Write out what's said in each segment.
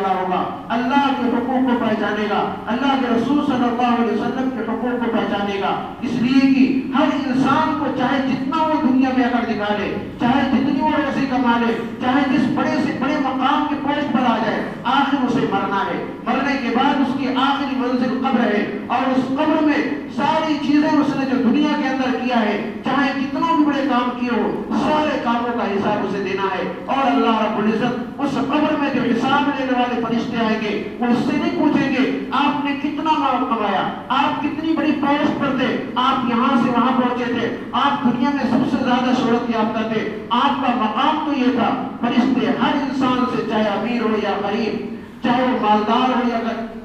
والا ہوگا، اللہ کے حقوق کو پہچانے گا، اللہ کے رسول صلی اللہ علیہ وسلم کے حقوق کو پہچانے گا. اس لیے کہ ہر انسان کو چاہے جتنا وہ دنیا میں اگر دکھا لے، چاہے جتنی وہ روزی کما لے، چاہے جس بڑے سے بڑے مقام کے پوسٹ پر آ جائے، آخر اسے مرنا ہے. مرنے کے بعد اس کی آخری منزل قبر ہے، اور اس قبر میں ساری چیزیں اس نے جو دنیا کے اندر کیا ہے، چاہے کتنا بھی بڑے کام کیے ہو، سارے کاموں کا حساب اسے دینا ہے. اور اللہ رب العزت اس قبر میں جو حساب لینے والے فرشتے آئیں گے، وہ اس سے نہیں پوچھیں گے آپ نے کتنا مال کمایا، آپ کتنی بڑی پوسٹ پر تھے، آپ یہاں سے وہاں پہنچے تھے، آپ دنیا میں سب سے زیادہ شہرت یافتہ تھے، آپ کا مقام تو یہ تھا. فرشتے ہر انسان سے، چاہے امیر ہو یا غریب، چاہے وہ مالدار ہو یا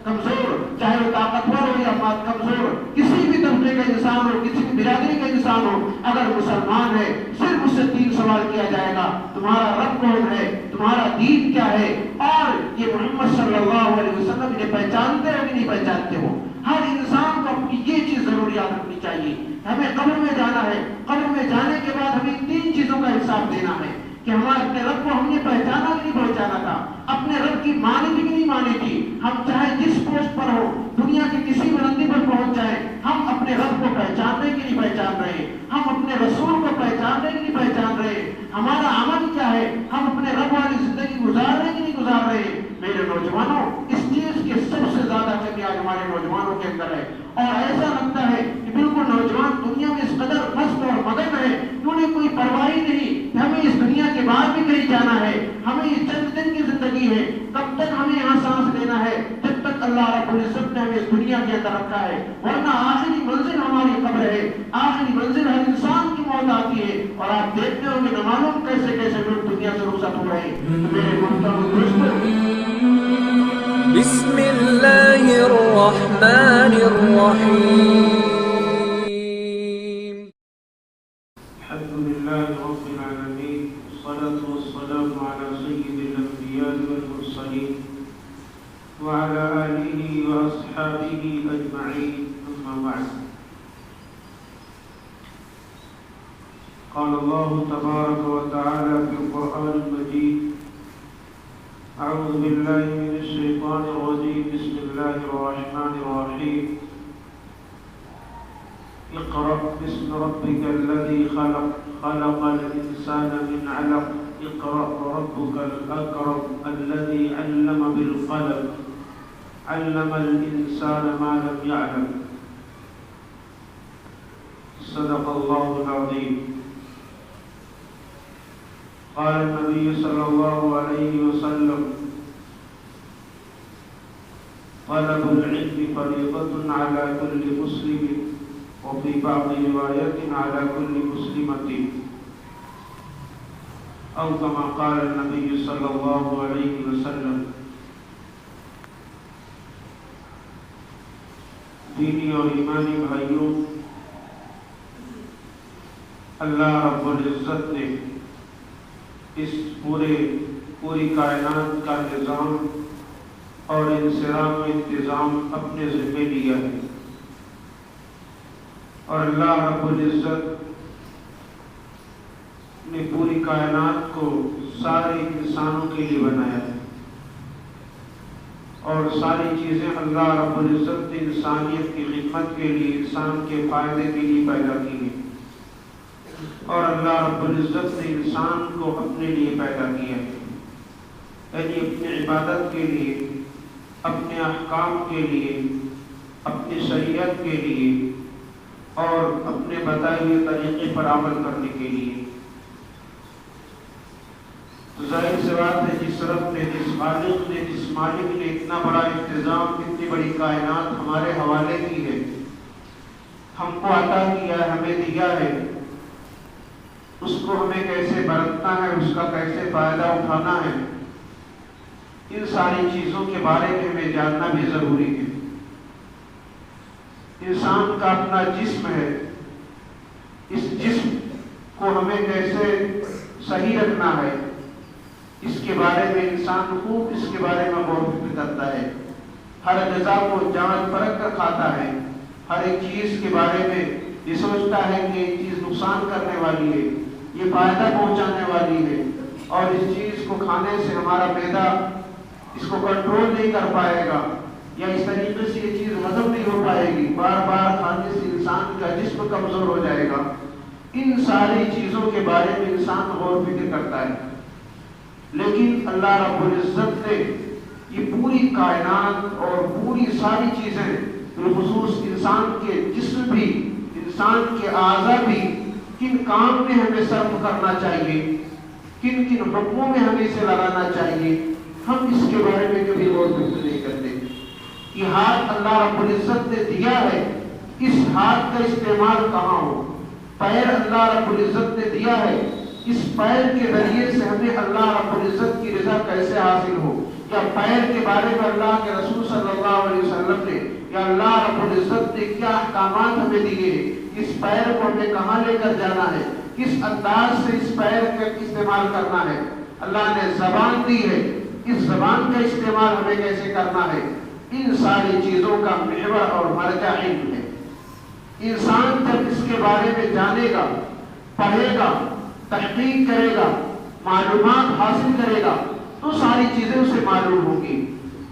کمزور، چاہے وہ طاقتور ہو یا کمزور، کسی بھی طبقے کا انسان ہو، کسی بھی برادری کا انسان ہو، اگر مسلمان ہے صرف اس سے 3 سوال کیا جائے گا: تمہارا رب کون ہے، تمہارا دین کیا ہے، اور یہ محمد صلی اللہ علیہ وسلم انہیں پہچانتے ہو کہ نہیں پہچانتے ہو. ہر انسان کو اپنی یہ چیز ضرور یاد رکھنی چاہیے. ہمیں قبر میں جانا ہے، قبر میں جانے کے بعد ہمیں 3 چیزوں کا حساب دینا ہے کہ ہمارے اپنے رب کو ہم نے پہچانا کہ نہیں پہچانا تھا، اپنے رب کی مانی تھی کہ نہیں مانی تھی. ہم چاہے جس پوسٹ پر ہو، دنیا کی کسی بلندی پر پہنچ جائیں، ہم اپنے رب کو پہچان رہے کہ نہیں پہچان رہے، ہم اپنے رسول کو پہچان رہے کہ نہیں پہچان رہے، ہمارا عمل کیا ہے، ہم اپنے رب والی زندگی گزار رہے کہ نہیں گزار رہے. میرے نوجوانوں، اس چیز کی سب سے زیادہ کمی آج ہمارے نوجوانوں کے اندر ہے. اور ایسا لگتا ہے کہ بالکل نوجوان دنیا میں اس قدر مست اور مگن ہے کہ انہیں کوئی پرواہ ہی نہیں کہ ہمیں اس دنیا کے بعد بھی کہیں جانا ہے، ہمیں یہ چند دن کی زندگی ہے، کب تک ہمیں یہاں سانس لینا ہے، جب تک اللہ رب العزت نے ہمیں اس دنیا کے اندر رکھا ہے. ورنہ آخری منزل ہماری قبر ہے، آخری منزل ہر انسان کی موت آتی ہے. اور آپ دیکھتے ہو کہ نہ معلوم کیسے کیسے لوگ دنیا سے رخصت ہو رہے ہیں. تو میرے محترم دوستو، بسم اللہ الرحمن الرحیم. الحمد للہ رب العالمین، والصلاة والسلام على سید الانبیاء والمرسلین وعلى آلہ واصحابہ اجمعین. اما بعد، قال اللہ تبارک وتعالی فی القرآن المجید: اعوذ باللہ من الشیطان الرجیم، بسم اللہ الرحمن الرحیم. اقرأ باسم ربك الذي خلق، خلق الإنسان من علق. اقرأ وربك الأكرم الذي علم بالقلم، علم الإنسان ما لم يعلم. صدق الله العظيم. قال النبي صلى الله عليه وسلم: طلب العلم فريضة على كل مسلم، وفي بعض رواية على كل مسلمة، أو كما قال النبي صلى الله عليه وسلم. دینی اور ایمانی بھائیوں، اللہ رب العزت نے اس پوری کائنات کا نظام اور انصراف و انتظام اپنے ذمہ لیا ہے. اور اللہ رب العزت نے پوری کائنات کو سارے انسانوں کے لیے بنایا ہے، اور ساری چیزیں اللہ رب العزت نے انسانیت کی خدمت کے لیے، انسان کے فائدے کے لیے پیدا کی ہیں. اور اللہ رب العزت نے انسان کو اپنے لیے پیدا کیا ہے، یعنی اپنی عبادت کے لیے، اپنے احکام کے لیے، اپنی شریعت کے لیے، اور اپنے بتائے ہوئے طریقے پر عمل کرنے کے لیے. تو ظاہر سی بات ہے، جس رب نے، جس خالق نے، جس مالک نے اتنا بڑا انتظام، اتنی بڑی کائنات ہمارے حوالے کی ہے، ہم کو عطا کیا ہے، ہمیں دیا ہے، اس کو ہمیں کیسے برتنا ہے، اس کا کیسے فائدہ اٹھانا ہے، ان ساری چیزوں کے بارے میں ہمیں جاننا بھی ضروری ہے. انسان کا اپنا جسم ہے، اس جسم کو ہمیں کیسے صحیح رکھنا ہے، اس کے بارے میں انسان خوب اس کے بارے میں غور و فکر کرتا ہے. ہر غذا کو جانچ پرکھ کر کھاتا ہے، ہر ایک چیز کے بارے میں یہ سوچتا ہے کہ یہ چیز نقصان کرنے والی ہے، یہ فائدہ پہنچانے والی ہے، اور اس چیز کو کھانے سے ہمارا معدہ اس کو کنٹرول نہیں کر پائے گا، یا اس طریقے سے یہ چیز ہضم نہیں ہو پائے گی، بار بار کھانے سے انسان کا جسم کمزور ہو جائے گا، ان ساری چیزوں کے بارے میں انسان غور و فکر کرتا ہے۔ لیکن اللہ رب العزت نے یہ پوری کائنات اور پوری ساری چیزیں، بالخصوص انسان کے جسم بھی، انسان کے اعضاء بھی، کن کام میں ہمیں صرف کرنا چاہیے، کن کن حکموں میں ہمیں اسے لگانا چاہیے، ہم اس کے بارے میں کبھی غور و فکر نہیں کرتے۔ یہ ہاتھ اللہ رب العزت نے دیا ہے، اس ہاتھ کا استعمال کہاں ہو؟ پیر اللہ رب العزت نے دیا ہے، اس پیر کے ذریعے سے ہمیں اللہ رب العزت کی رضا کیسے حاصل ہو؟ یا پیر کے بارے میں اللہ کے رسول صلی اللہ علیہ وسلم نے یا اللہ رب العزت نے کیا احکامات ہمیں دیے ہیں؟ اس پیر کو ہمیں کہاں لے کر جانا ہے؟ کس انداز سے اس پیر کا استعمال کرنا ہے؟ اللہ نے زبان دی ہے، اس زبان کا استعمال ہمیں کیسے کرنا ہے؟ ان ساری چیزوں کا محور اور مرجع علم ہے۔ انسان جب اس کے بارے میں جانے گا، پڑھے گا، تحقیق کرے گا، معلومات حاصل کرے گا، تو ساری چیزیں اسے معلوم ہوں گی۔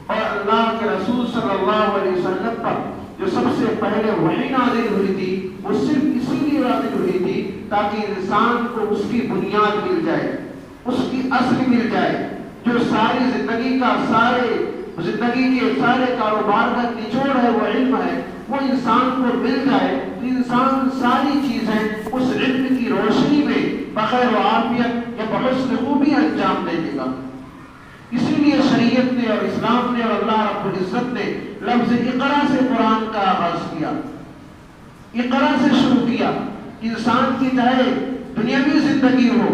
اور اللہ کے رسول صلی اللہ علیہ وسلم پر جو سب سے پہلے وحی نازل ہوئی تھی، وہ صرف اسی لیے نازل ہوئی تھی تاکہ انسان کو اس کی بنیاد مل جائے، اس کی اصل مل جائے، جو ساری زندگی کے سارے کاروبار کا نچوڑ ہے، وہ علم ہے، وہ انسان کو مل جائے تو انسان ساری چیزیں اس علم کی روشنی میں بخیر و عافیت یا بحسن خوبی انجام دے دے گا۔ اسی لیے شریعت نے اور اسلام نے اور اللہ رب العزت نے لفظ اقرا سے قرآن کا آغاز کیا، اقرا سے شروع کیا۔ انسان کی چاہے دنیاوی زندگی ہو،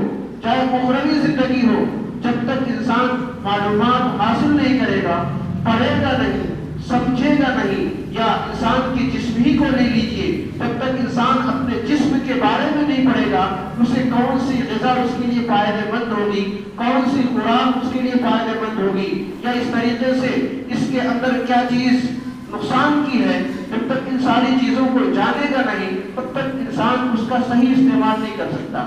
چاہے اخروی زندگی ہو، جب تک انسان معلومات حاصل نہیں کرے گا، پڑھے گا نہیں، سمجھے گا نہیں، یا انسان کی جسم ہی کو لے لیجئے، جب تک انسان اپنے جسم کے بارے میں نہیں پڑھے گا، اسے کون سی غذا اس کے لیے فائدہ مند ہوگی، کون سی خوراک اس کے لیے فائدہ مند ہوگی، یا اس طریقے سے اس کے اندر کیا چیز نقصان کی ہے، جب تک ان ساری چیزوں کو جانے گا نہیں، تب تک انسان اس کا صحیح استعمال نہیں کر سکتا۔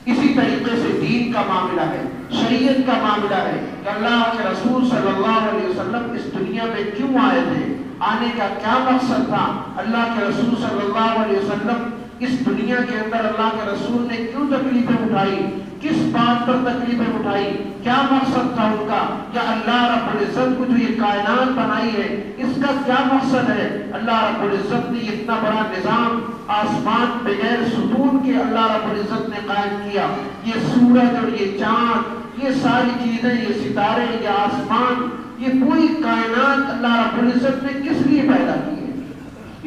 اسی طریقے سے دین کا معاملہ ہے، شریعت کا معاملہ ہے کہ اللہ کے رسول صلی اللہ علیہ وسلم اس دنیا میں کیوں آئے تھے، آنے کا کیا مقصد تھا، اللہ کے رسول صلی اللہ علیہ وسلم اس دنیا کے اندر اللہ کے رسول نے کیوں تکلیفیں اٹھائی، کس بات پر تکلیفیں اٹھائی، کیا مقصد تھا ان کا، یا اللہ رب العزت کو جو یہ کائنات بنائی ہے اس کا کیا مقصد ہے۔ اللہ رب العزت نے اتنا بڑا نظام آسمان بغیر ستون کے اللہ رب العزت نے قائم کیا، یہ سورج اور یہ چاند، یہ ساری چیزیں، یہ ستارے، یہ آسمان، یہ پوری کائنات اللہ رب العزت نے کس لیے پیدا کی ہے؟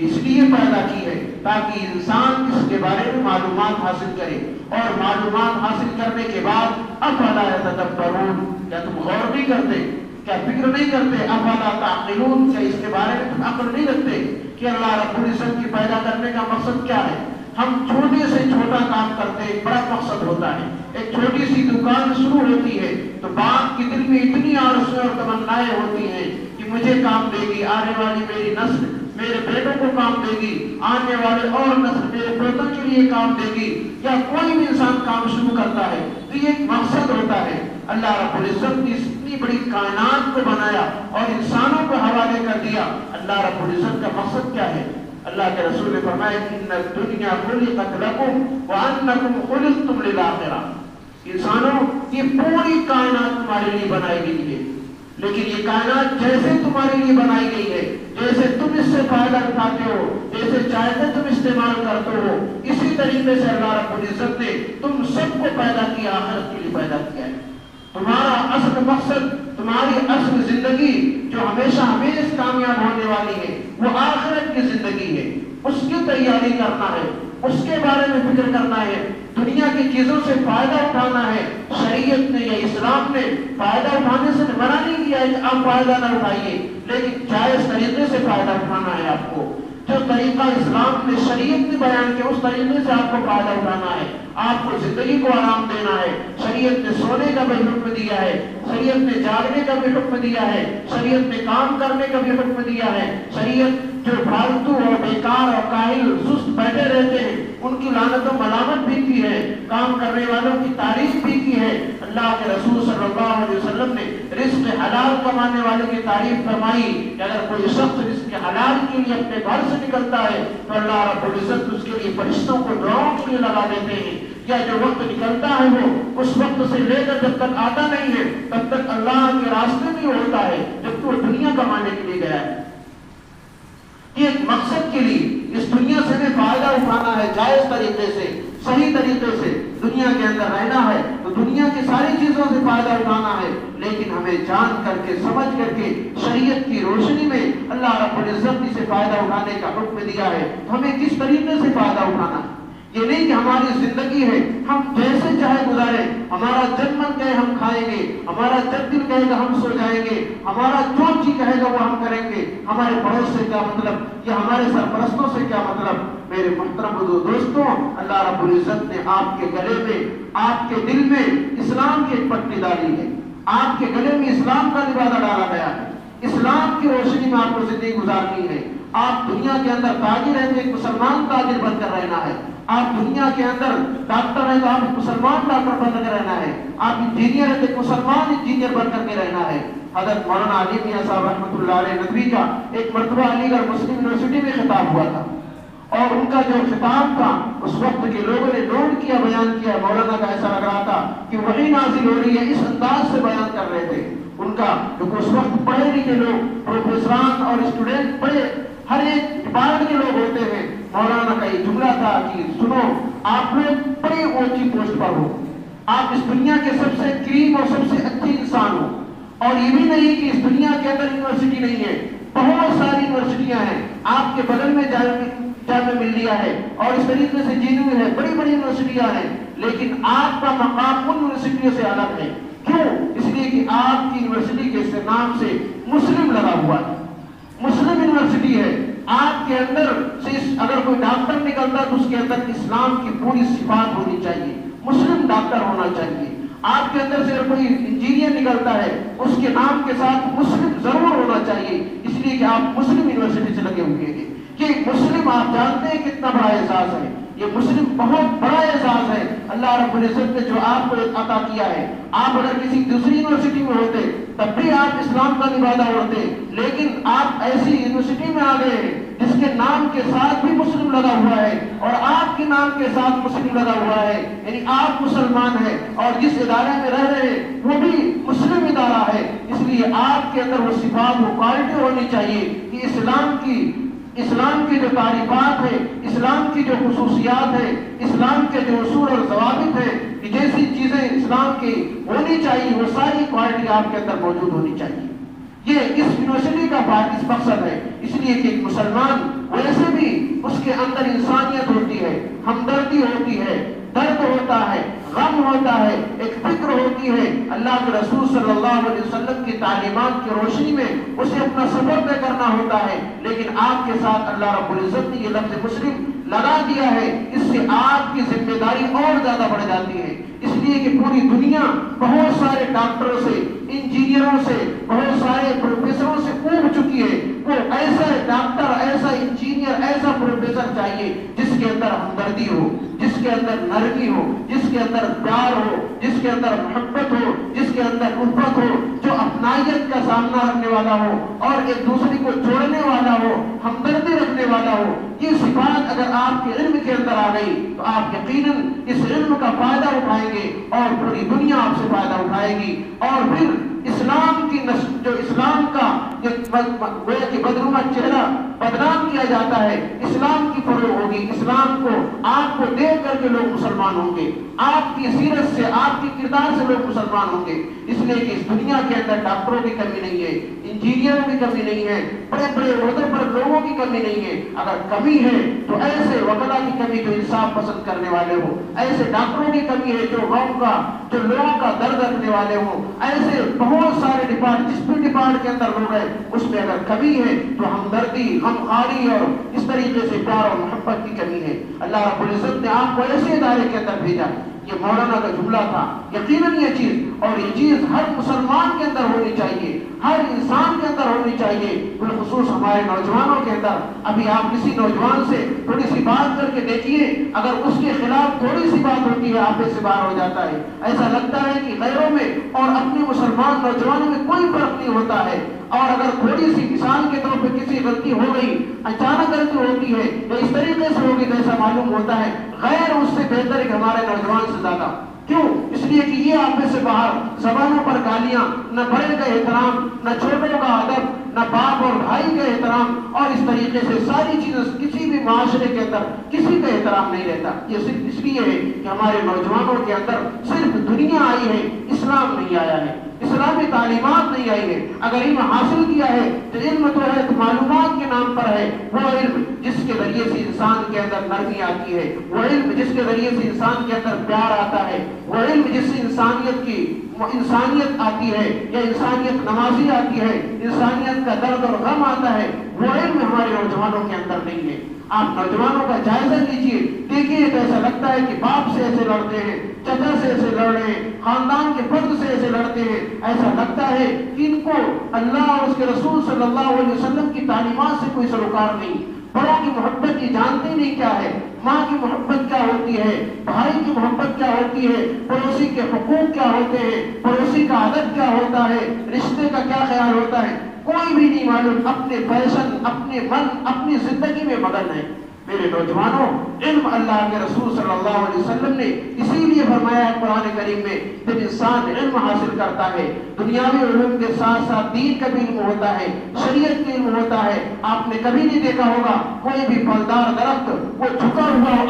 اس لیے پیدا کی ہے تاکہ انسان اس کے بارے میں معلومات حاصل کرے، اور معلومات حاصل کرنے کے بعد افلا یتدبرون، کیا تم غور نہیں کرتے، کیا فکر نہیں کرتے، افلا تعقلون، کیا اس کے بارے میں تم عقل نہیں رکھتے کہ اللہ رب العزت کی پیدا کرنے کا مقصد کیا ہے؟ ہم چھوٹے سے چھوٹا کام کرتے ہیں، ایک بڑا مقصد ہوتا ہے۔ ایک چھوٹی سی دکان شروع ہوتی ہے تو باپ کے دل میں اتنی آرزویں اور تمنائیں ہوتی ہیں کہ مجھے کام دے گی، آنے والی میری نسل میرے بیٹوں کو کام دے گی، آنے والے اور نسل میرے بیٹوں کے لیے کام دے گی، یا کوئی بھی انسان کام شروع کرتا ہے تو یہ ایک مقصد ہوتا ہے۔ اللہ رب العزت نے اتنی بڑی کائنات کو بنایا اور انسانوں کو حوالے کر دیا، اللہ رب العزت کا مقصد کیا ہے؟ اللہ کے رسول نے فرمایا ان الدنیا خلقت لکم وانکم خلقتم للآخرہ، انسانوں یہ پوری کائنات تمہارے لیے بنائی گئی ہے، لیکن یہ کائنات جیسے تمہارے لیے بنائی گئی ہے، جیسے تم اس سے فائدہ اٹھاتے ہو، جیسے چاہتے تم استعمال کرتے ہو، اسی طریقے سے اللہ رب العزت نے تم سب کو پیدا کیا، آخرت کے لیے پیدا کیا ہے۔ تمہارا اصل مقصد، تمہاری اصل زندگی جو ہمیشہ ہمیشہ کامیاب ہونے والی ہے، وہ آخرت کی زندگی ہے، اس کی تیاری کرنا ہے، اس کے بارے میں فکر کرنا ہے، دنیا کی چیزوں سے فائدہ اٹھانا ہے۔ شریعت نے یا اسلام نے فائدہ اٹھانے سے منع نہیں کیا ہے کہ آپ فائدہ نہ اٹھائیے، لیکن جائز طریقے سے فائدہ اٹھانا ہے۔ آپ کو جو طریقہ اسلام نے شریعت نے بیان کیا اس طریقے سے آپ کو فائدہ اٹھانا ہے، آپ کو زندگی کو آرام دینا ہے۔ شریعت نے سونے کا بھی حکم دیا ہے، شریعت نے جاگنے کا بھی حکم دیا ہے، شریعت نے کام کرنے کا بھی حکم دیا ہے۔ شریعت جو فالتو اور بیکار اور کاہل سست بیٹھے رہتے ہیں ان کی لعنت و ملامت بھی کی ہے، کام کرنے والوں کی تعریف بھی کی ہے۔ اللہ کے رسول صلی اللہ علیہ وسلم نے رزق حلال کمانے والے کی تعریف فرمائی کہ اگر کوئی شخص رزق حلال کے لیے اپنے گھر سے نکلتا ہے تو اللہ رب العزت اس کے لیے فرشتوں کو دعاؤں کے لیے لگا دیتے ہیں، یا جو وقت نکلتا ہے وہ اس وقت سے لے کر جب تک آتا نہیں ہے تب تک اللہ کے راستے میں ہوتا ہے جب تو دنیا کمانے کے لیے گیا ہے۔ یہ ایک مقصد کے لیے اس دنیا سے ہمیں فائدہ اٹھانا ہے، جائز طریقے سے، صحیح طریقے سے دنیا کے اندر رہنا ہے تو دنیا کی ساری چیزوں سے فائدہ اٹھانا ہے، لیکن ہمیں جان کر کے سمجھ کر کے شریعت کی روشنی میں اللہ رب العزت نے سے فائدہ اٹھانے کا حکم دیا ہے تو ہمیں کس طریقے سے فائدہ اٹھانا ہے۔ یہ نہیں کہ ہماری زندگی ہے ہم جیسے چاہے گزارے، ہمارا جب من کہے ہم کھائیں گے، ہمارا جب دل کہے گا ہم سو جائیں گے، ہمارا جو جی کہے گا وہ ہم کریں گے، ہمارے پڑوس سے کیا مطلب یا ہمارے سرپرستوں سے کیا مطلب۔ میرے محترم دوستوں، اللہ رب العزت نے آپ کے گلے میں، آپ کے دل میں اسلام کی ایک پٹی ڈالی ہے، آپ کے گلے میں اسلام کا لبادہ ڈالا گیا ہے، اسلام کی روشنی میں آپ کو زندگی گزارنی ہے۔ آپ دنیا کے اندر تاجر ہیں تو ایک مسلمان تاجر بن کر رہنا ہے، آپ دنیا کے اندر ڈاکٹر ہیں تو آپ ایک مسلمان ڈاکٹر بن کر رہنا ہے، آپ انجینئر ہیں تو ایک مسلمان انجینئر بن کر کے رہنا ہے۔ حضرت مولانا علی میاں صاحب رحمۃ اللہ علیہ ندوی کا ایک مرتبہ علی گڑھ مسلم یونیورسٹی میں خطاب ہوا تھا، اور ان کا جو خطاب تھا اس وقت کے لوگوں نے نوٹ کیا، بیان کیا، مولانا کا ایسا لگ رہا تھا کہ وہی نازل ہو رہی ہے، اس انداز سے بیان کر رہے تھے۔ ان کا کیونکہ اس وقت پڑھے لکھے لوگ، پروفیسران اور اسٹوڈنٹ پڑھے ہر ایک ڈپارٹمنٹ کے لوگ ہوتے ہیں۔ مولانا کا یہ جملہ تھا کہ سنو، آپ لوگ بڑی اونچی پوسٹ پر ہو، آپ اس دنیا کے سب سے کریم اور سب سے اچھے انسان ہو، اور یہ بھی نہیں کہ اس دنیا کے اندر یونیورسٹی نہیں ہے، بہت ساری یونیورسٹیاں ہیں، آپ کے بغل میں جامعہ ملیہ ہے اور اس طریقے سے جینو ہے، بڑی بڑی یونیورسٹیاں ہیں، لیکن آپ کا مقام ان یونیورسٹیوں سے الگ ہے۔ کیوں؟ اس لیے کہ آپ کی یونیورسٹی کے نام سے مسلم لگا ہوا ہے، مسلم یونیورسٹی ہے۔ آپ کے اندر سے اگر کوئی ڈاکٹر نکلتا تو اس کے اندر اسلام کی پوری صفات ہونی چاہیے، مسلم ڈاکٹر ہونا چاہیے۔ آپ کے اندر سے اگر کوئی انجینئر نکلتا ہے اس کے نام کے ساتھ مسلم ضرور ہونا چاہیے، اس لیے کہ آپ مسلم یونیورسٹی سے لگے ہوئے ہیں۔ کہ مسلم آپ جانتے ہیں کتنا بڑا اعزاز ہے، یہ مسلم بہت بڑا اعزاز ہے اللہ رب العزت نے جو آپ کو عطا کیا ہے۔ آپ اگر کسی دوسری یونیورسٹی میں ہوتے تب بھی آپ اسلام کا لبادہ اڑتے، لیکن آپ ایسی یونیورسٹی میں آ گئے ہیں جس کے نام کے ساتھ بھی مسلم لگا ہوا ہے اور آپ کے نام کے ساتھ مسلم لگا ہوا ہے، یعنی آپ مسلمان ہیں اور جس ادارے میں رہ رہے ہیں وہ بھی مسلم ادارہ ہے۔ اس لیے آپ کے اندر وہ صفات، وہ کوالٹی ہونی چاہیے کہ اسلام کی جو تعریفات ہے، اسلام کی جو خصوصیات ہے، اسلام کے جو اصول اور ضوابط ہیں، کہ جیسی چیزیں اسلام کی ہونی چاہیے وہ ساری کوالٹی آپ کے اندر موجود ہونی چاہیے۔ یہ اس یونیورسٹی کا اس مقصد ہے، اس لیے کہ ایک مسلمان ویسے بھی اس کے اندر انسانیت ہوتی ہے، ہمدردی ہوتی ہے، درد ہوتا ہے، غم ہوتا ہے، ایک فکر ہوتی ہے۔ اللہ کے رسول صلی اللہ علیہ وسلم کی تعلیمات کی روشنی میں اسے اپنا سفر طے کرنا ہوتا ہے، لیکن آپ کے ساتھ اللہ رب العزت نے یہ لفظ مسلم لگا دیا ہے، اس سے آپ کی ذمہ داری اور زیادہ بڑھ جاتی ہے۔ اس لیے کہ پوری دنیا بہت سارے ڈاکٹروں سے، انجینئروں سے، بہت سارے پروفیسروں سے اوب چکی ہے۔ وہ ایسا ڈاکٹر، ایسا انجینئر، ایسا پروفیسر چاہیے جس کے اندر ہمدردی ہو، جس کے اندر نرمی ہو، جس کے اندر پیار ہو، جس کے اندر محبت ہو، جس کے اندر الفت ہو، جو اپنائیت کا سامنا رکھنے والا ہو اور ایک دوسرے کو جوڑنے والا ہو، ہمدردی رکھنے والا ہو۔ یہ صفات اگر آپ کے علم کے اندر آ گئی تو آپ یقیناً اس علم کا فائدہ اٹھائیں گے اور پوری دنیا آپ سے فائدہ اٹھائے گی، اور پھر اسلام کی جو اسلام کا گویا کہ بدنما چہرہ بدنام کیا جاتا ہے، اسلام کی فروغ ہوگی، اسلام کو آپ کو دیکھ کر کے لوگ مسلمان ہوں گے، آپ کی سیرت سے، آپ کی کردار سے لوگ مسلمان ہوں گے۔ اس لیے کہ اس دنیا کے اندر ڈاکٹروں کی کمی نہیں ہے، انجینئروں کی کمی نہیں ہے، بڑے بڑے عہدے پر لوگوں کی کمی نہیں ہے۔ اگر کمی ہے تو ایسے وکلا کی کمی جو انصاف پسند کرنے والے ہو، ایسے ڈاکٹروں کی کمی ہے جو قوم کا، جو لوگوں کا درد رکھنے والے ہوں، ایسے بہت سارے ڈپارٹ، جس بھی ڈپارٹ کے اندر لوگ ہیں اس میں اگر کمی ہے تو ہمدردی، غمخواری اور اس طریقے سے پیار اور محبت کی کمی ہے۔ اللہ رب العزت نے آپ کو ایسے ادارے کے اندر بھیجا، یہ مولانا کا جملہ تھا۔ یقیناً یہ چیز، اور یہ چیز ہر مسلمان کے اندر ہونی چاہیے، ہر انسان کے اندر ہونی ہونی چاہیے، بالخصوص ہمارے نوجوانوں کے اندر۔ ابھی آپ کسی نوجوان سے تھوڑی سی بات کر کے دیکھیے، اگر اس کے خلاف تھوڑی سی بات ہوتی ہے آپے سے باہر ہو جاتا ہے، ایسا لگتا ہے کہ غیروں میں اور اپنے مسلمان نوجوانوں میں کوئی فرق نہیں ہوتا ہے۔ اور اگر تھوڑی سی مثال کے طور پہ کسی غلطی ہو گئی، اچانک غلطی ہوتی ہے یا اس طریقے سے ہوگی تو ایسا معلوم ہوتا ہے غیر اس سے بہتر ہے کہ ہمارے نوجوان سے زیادہ۔ کیوں؟ اس لیے کہ یہ آپ میں سے باہر زبانوں پر گالیاں، نہ بڑے کا احترام، نہ چھوٹوں کا ادب، نہ باپ اور بھائی کا احترام، اور اس طریقے سے ساری چیزیں کسی بھی معاشرے کے اندر کسی کا احترام نہیں رہتا۔ یہ صرف اس لیے ہے کہ ہمارے نوجوانوں کے اندر صرف دنیا آئی ہے، اسلام نہیں آیا ہے، اسلامی تعلیمات نہیں آئی ہے۔ اگر علم حاصل کیا ہے تو علم تو ہے تو معلومات کے نام پر ہے، وہ علم جس کے ذریعے سے انسان کے اندر نرمی آتی ہے، وہ علم جس کے ذریعے سے انسان کے اندر پیار آتا ہے، وہ علم جس سے انسانیت آتی ہے یا انسانیت نمازی آتی ہے، انسانیت کا درد اور غم آتا ہے، وہ علم ہمارے نوجوانوں کے اندر نہیں ہے۔ آپ نوجوانوں کا جائزہ لیجئے، دیکھیے تو ایسا لگتا ہے کہ باپ سے ایسے لڑتے ہیں، چچا سے ایسے لڑ رہے ہیں، خاندان کے فرد سے ایسے لڑتے ہیں، ایسا لگتا ہے کہ ان کو اللہ اور اس کے رسول صلی اللہ علیہ وسلم کی تعلیمات سے کوئی سروکار نہیں۔ بڑوں کی محبت یہ جانتے نہیں کیا ہے، ماں کی محبت کیا ہوتی ہے، بھائی کی محبت کیا ہوتی ہے، پڑوسی کے حقوق کیا ہوتے ہیں، پڑوسی کا ادب کیا ہوتا ہے، رشتے کا کیا خیال ہوتا ہے، کوئی بھی نہیں معلوم۔ اپنے فیشن، اپنے من، اپنی زندگی میں مگن ہے۔ میرے نوجوانوں، علم اللہ کے رسول صلی اللہ علیہ وسلم نے اسی لیے فرمایا ہے قرآن کریم میں، جب انسان علم حاصل کرتا ہے، دنیاوی علوم کے ساتھ ساتھ دین کا بھی علم ہوتا ہے، شریعت کا علم ہوتا ہے۔ آپ نے کبھی نہیں دیکھا ہوگا کوئی بھی پھلدار درخت وہ جھکا ہوا ہو،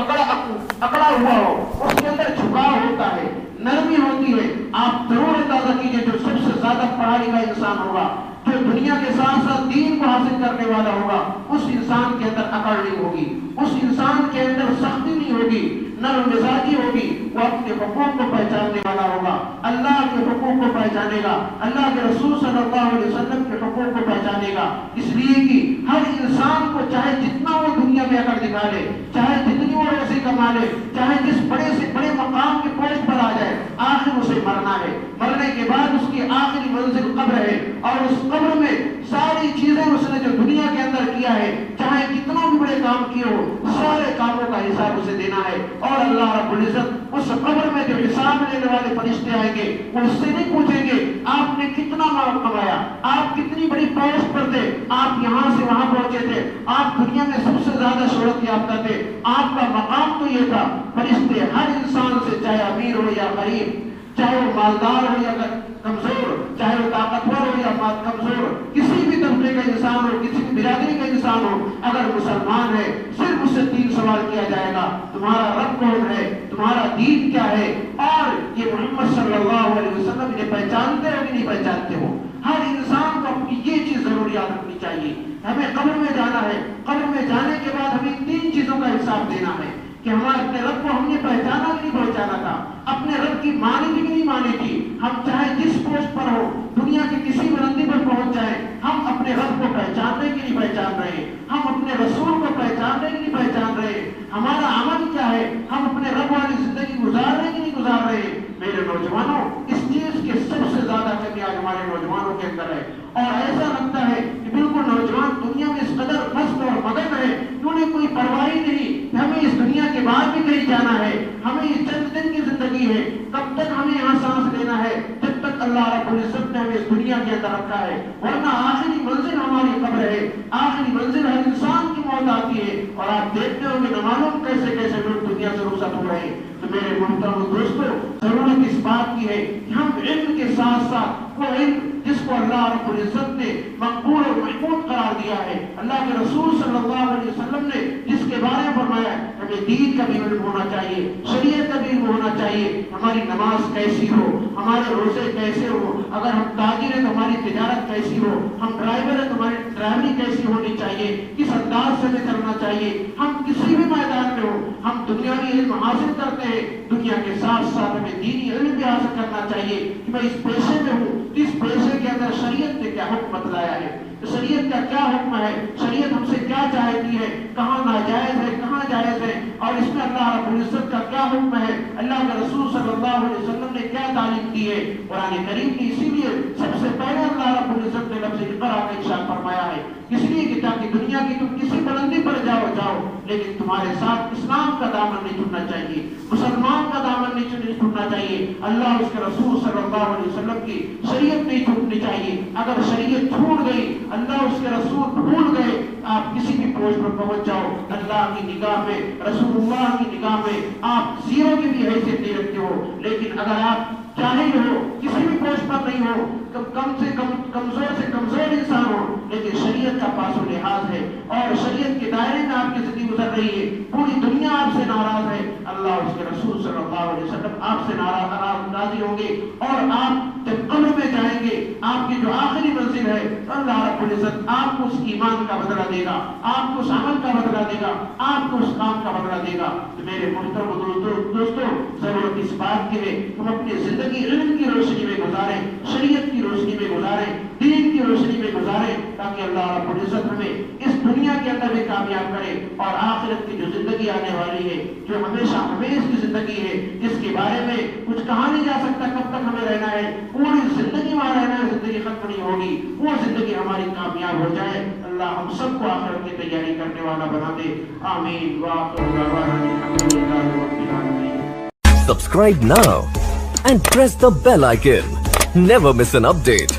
اکڑا ہوا ہو، اس کے اندر جھکاؤ ہوتا ہے، نرمی ہوتی ہے۔ آپ ضرور اندازہ کیجئے جو سب سے زیادہ پڑھا لکھا انسان ہوگا، جو دنیا کے ساتھ ساتھ دین کو حاصل کرنے والا ہوگا، اس انسان کے اندر اکڑ نہیں ہوگی، اس انسان کے اندر سختی نہیں ہوگی، نرم مزاجی ہوگی، وہ اپنے حقوق کو پہچاننے والا ہوگا، اللہ کے حقوق کو پہچانے گا، اللہ کے رسول صلی اللہ علیہ وسلم کے حقوق کو پہچانے گا۔ اس لیے کہ ہر انسان کو چاہے جتنا وہ دنیا میں اکڑ دکھا لے، چاہے جتنی وہ روزی کما لے، چاہے جس بڑے سے بڑے مقام کے پوسٹ پر آ جائے، آخر اسے مرنا ہے۔ مرنے کے بعد اس کی آخری منزل قبر ہے، اور اس قبر میں ساری چیزیں اس نے جو دنیا کے اندر کیا ہے، چاہے کتنا بھی بڑے کام کیے ہو، سارے کاموں کا حساب اسے دینا ہے۔ اور اللہ رب العزت اس قبر میں جو حساب لینے والے فرشتے آئیں گے، وہ اس سے نہیں پوچھیں گے آپ نے کتنا مال کمایا، آپ کتنی بڑی پوسٹ پر تھے، آپ یہاں سے وہاں پہنچے تھے، آپ دنیا میں سب سے زیادہ شہرت یافتہ تھے، آپ کا مقام تو یہ تھا۔ فرشتے ہر انسان سے، چاہے امیر ہو یا غریب، چاہے وہ مالدار ہو یا کمزور، چاہے وہ طاقتور ہو یا کمزور، کسی بھی طبقے کا انسان ہو، کسی بھی برادری کا انسان ہو، اگر مسلمان ہے صرف اس سے 3 سوال کیا جائے گا: تمہارا رب کون ہے، تمہارا دین کیا ہے، اور یہ محمد صلی اللہ علیہ وسلم انہیں پہچانتے ہو کہ نہیں پہچانتے ہو۔ ہر انسان کو اپنی یہ چیز ضرور یاد رکھنی چاہیے، ہمیں قبر میں جانا ہے، قبر میں جانے کے بعد ہمیں 3 چیزوں کا حساب دینا ہے کہ ہمارے اپنے رب کو ہم نے پہچانا کہ نہیں پہچانا تھا، اپنے رب کی مانی تھی کہ نہیں مانی تھی۔ ہم چاہے جس پوسٹ پر ہو، دنیا کے کسی بلندی پر پہنچ جائیں، ہم اپنے رب کو پہچان رہے کہ نہیں پہچان رہے، ہم اپنے رسول کو پہچان رہے کہ نہیں پہچان رہے، ہمارا عمل کیا ہے، ہم اپنے رب والی زندگی گزار رہے کہ نہیں گزار رہے۔ میرے نوجوانوں، اس چیز کی سب سے زیادہ کمی آج ہمارے نوجوانوں کے اندر ہے، اور ایسا لگتا ہے کہ بالکل نوجوان دنیا میں اس قدر مست اور مگن ہے کہ انہیں کوئی پرواہ نہیں کہ ہمیں اس دنیا کے بعد بھی کہیں جانا ہے، ہمیں یہ چند دن کی زندگی ہے، کب تک ہمیں یہاں سانس لینا ہے، جب تک اللہ رب العزت نے ہمیں اس دنیا کے اندر رکھا ہے، ورنہ آخری منزل ہماری قبر ہے، آخری منزل ہر انسان کی موت آتی ہے۔ اور آپ دیکھتے ہو کہ نہ معلوم کیسے کیسے لوگ دنیا سے رخصت ہو رہے ہیں۔ تو میرے محترم دوستو، ضرورت اس بات کی ہے کہ ہم علم کے ساتھ ساتھ وہ علم جس کو اللہ رب العزت نے مقبول اور محمود قرار دیا ہے، اللہ کے رسول صلی اللہ علیہ وسلم نے جس کے بارے میں فرمایا ہے، ہمیں دین کا بھی علم ہونا چاہیے، شریعت کا بھی علم ہونا چاہیے، ہماری نماز کیسی ہو، ہمارے روزے کیسے ہو، اگر ہم تاجر ہیں تو ہماری تجارت کیسی ہو، ہم ڈرائیور ہیں تو ہماری ڈرائیوری کیسی ہونی چاہیے، کس انداز سے ہمیں چلنا چاہیے۔ ہم کسی بھی میدان میں ہو، ہم دنیاوی علم حاصل کرتے ہیں، دنیا کے ساتھ ساتھ ہمیں دینی علم بھی حاصل کرنا چاہیے کہ میں اس پیشے میں ہوں، اس پیشے کے اندر شریعت نے کیا حکم بتلایا ہے، شریعت کا کیا حکم ہے، شریعت ہم سے کیا چاہتی ہے, کہاں ناجائز ہے, کہاں جائز ہے, اور اس میں اللہ رب العزت کا کیا حکم ہے, اللہ کے رسول صلی اللہ علیہ وسلم نے کیا تعلیم دی ہے. قرآن کریم کی اسی لیے سب سے پہلے اللہ رب العزت نے لفظ اقرا کا ارشاد فرمایا ہے, اس لیے کہ تاکہ دنیا کی تم کسی بلندی پر جاؤ لیکن تمہارے ساتھ اسلام کا دامن نہیں چھوڑنا چاہیے, مسلمان کا دامن نہیں چھوڑنا چاہیے, اللہ اس کے رسول صلی اللہ علیہ وسلم کی شریعت نہیں چھوڑنی چاہیے. اگر شریعت چھوٹ گئی, اللہ اس کے رسول بھول گئے, آپ کسی بھی پوسٹ پر پہنچ جاؤ, اللہ کی نگاہ میں, رسول اللہ کی نگاہ میں آپ زیرو کی بھی حیثیت نہیں رکھتے ہو. لیکن اگر آپ جاہل ہو, کسی بھی پوسٹ پر نہیں ہو, کم سے کمزور انسان ہو, لیکن شریعت کا پاس و لحاظ ہے اور شریعت کے دائرے میں آپ کی زندگی گزر رہی ہے, پوری دنیا آپ سے ناراض ہے, اللہ اس کے رسول صلی اللہ علیہ وسلم آپ سے راضی ہوں گے, اور آپ جب قبر میں جائیں گے, آپ کی جو آخری منزل ہے, تو اللہ رب العزت آپ کو اس ایمان کا بدلہ دے گا, آپ کو اس عمل کا بدلہ دے گا, آپ کو اس کام کا بدلہ دے گا. تو میرے محترم دوستوں, ضرورت اس بات کی ہے ہم اپنی زندگی علم کی روشنی میں گزاریں, شریعت کی روشنی میں گزاریں, دین کی روشنی میں گزاریں, تاکہ اللہ رب العزت ہمیں اس دنیا کے اندر بھی کامیاب کرے, اور آخرت کی جو زندگی آنے والی ہے, جو ہمیشہ ہمیش کی زندگی ہے, جس کے بارے میں کچھ کہا نہیں جا سکتا کب تک ہمیں رہنا ہے, پوری زندگی وہاں رہنا ہے, زندگی ختم نہیں ہوگی, وہ زندگی ہماری کامیاب ہو جائے. اللہ ہم سب کو آخرت کی تیاری کرنے والا بنا دے. آمین. وآخر دعوانا الحمدللہ رب العالمین. Subscribe now and press the bell icon. Never miss an update.